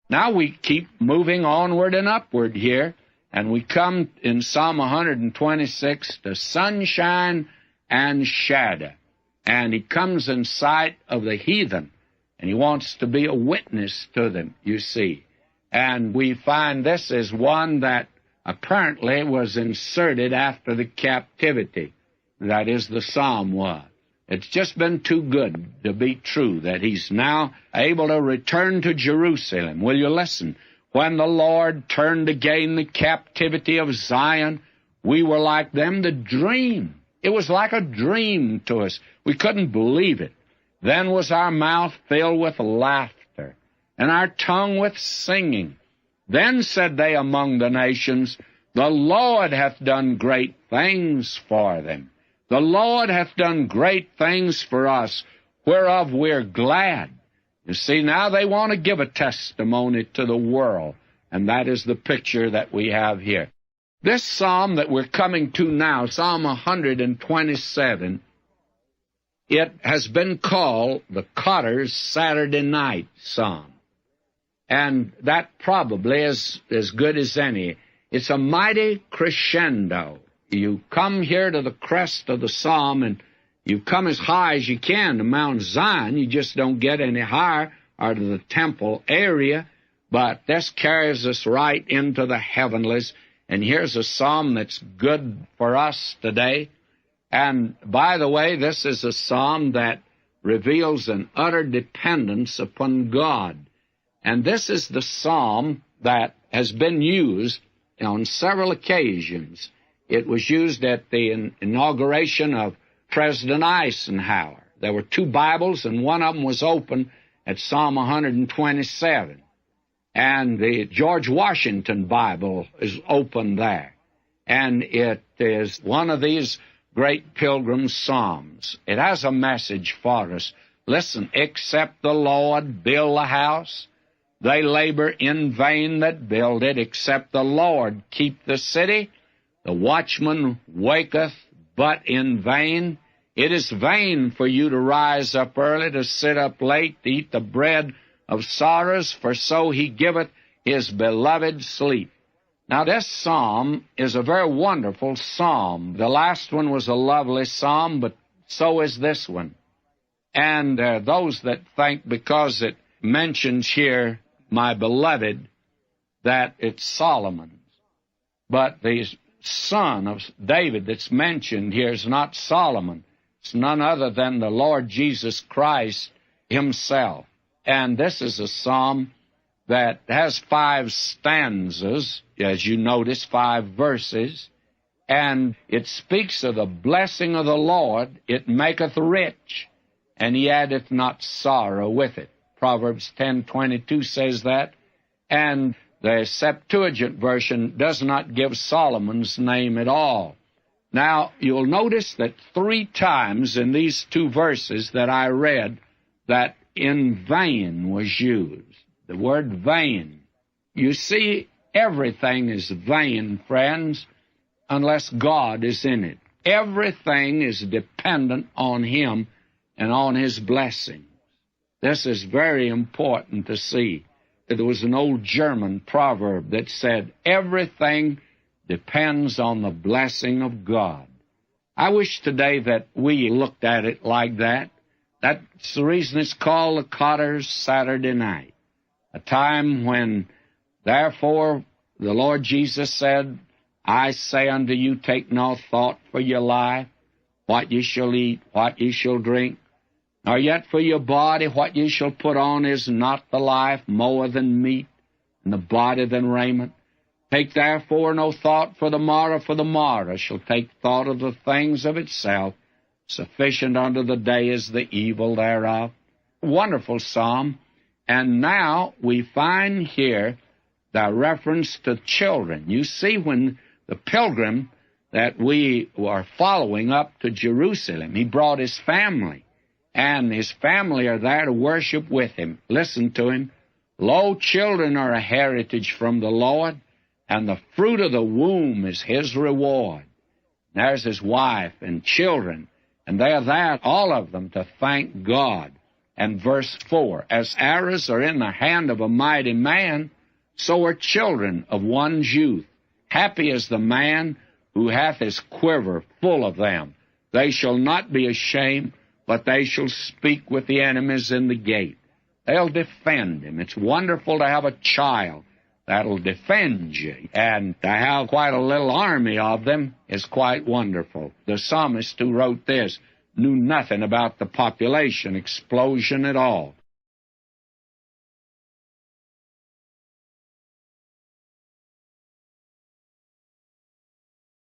Now we keep moving onward and upward here, and we come in Psalm 126 to sunshine and shadow. And he comes in sight of the heathen, and he wants to be a witness to them, you see. And we find this is one that apparently was inserted after the captivity. That is, the psalm was. It's just been too good to be true that he's now able to return to Jerusalem. Will you listen? When the Lord turned again the captivity of Zion, we were like them that dream. It was like a dream to us. We couldn't believe it. Then was our mouth filled with laughter, and our tongue with singing. Then said they among the nations, The Lord hath done great things for them. The Lord hath done great things for us, whereof we're glad. You see, now they want to give a testimony to the world, and that is the picture that we have here. This psalm that we're coming to now, Psalm 127, it has been called the Cotter's Saturday Night Psalm. And that probably is as good as any. It's a mighty crescendo. You come here to the crest of the psalm, and you come as high as you can to Mount Zion. You just don't get any higher, or to the temple area. But this carries us right into the heavenlies. And here's a psalm that's good for us today. And by the way, this is a psalm that reveals an utter dependence upon God. And this is the psalm that has been used on several occasions. It was used at the inauguration of President Eisenhower. There were two Bibles, and one of them was open at Psalm 127. And the George Washington Bible is open there. And it is one of these great pilgrim psalms. It has a message for us. Listen, except the Lord build the house, they labor in vain that build it. Except the Lord keep the city, the watchman waketh but in vain. It is vain for you to rise up early, to sit up late, to eat the bread of sorrows, for so he giveth his beloved sleep. Now, this psalm is a very wonderful psalm. The last one was a lovely psalm, but so is this one. And those that think because it mentions here, my beloved, that it's Solomon's. But the son of David that's mentioned here is not Solomon. It's none other than the Lord Jesus Christ himself. And this is a psalm that has 5 stanzas, as you notice, 5 verses, and it speaks of the blessing of the Lord. It maketh rich, and he addeth not sorrow with it. Proverbs 10:22 says that, and the Septuagint version does not give Solomon's name at all. Now, you'll notice that 3 times in these 2 verses that I read that in vain was used. The word vain. You see, everything is vain, friends, unless God is in it. Everything is dependent on him and on his blessings. This is very important to see. There was an old German proverb that said, everything depends on the blessing of God. I wish today that we looked at it like that. That's the reason it's called the Cotter's Saturday Night. A time when, therefore, the Lord Jesus said, I say unto you, take no thought for your life, what ye shall eat, what ye shall drink, nor yet for your body, what ye shall put on. Is not the life more than meat, and the body than raiment? Take therefore no thought for the morrow shall take thought of the things of itself. Sufficient unto the day is the evil thereof. Wonderful psalm. And now we find here the reference to children. You see, when the pilgrim that we are following up to Jerusalem, he brought his family, and his family are there to worship with him. Listen to him. Lo, children are a heritage from the Lord, and the fruit of the womb is his reward. There's his wife and children, and they're there, all of them, to thank God. And verse 4, as arrows are in the hand of a mighty man, so are children of one's youth. Happy is the man who hath his quiver full of them. They shall not be ashamed, but they shall speak with the enemies in the gate. They'll defend him. It's wonderful to have a child that'll defend you. And to have quite a little army of them is quite wonderful. The psalmist who wrote this knew nothing about the population explosion at all.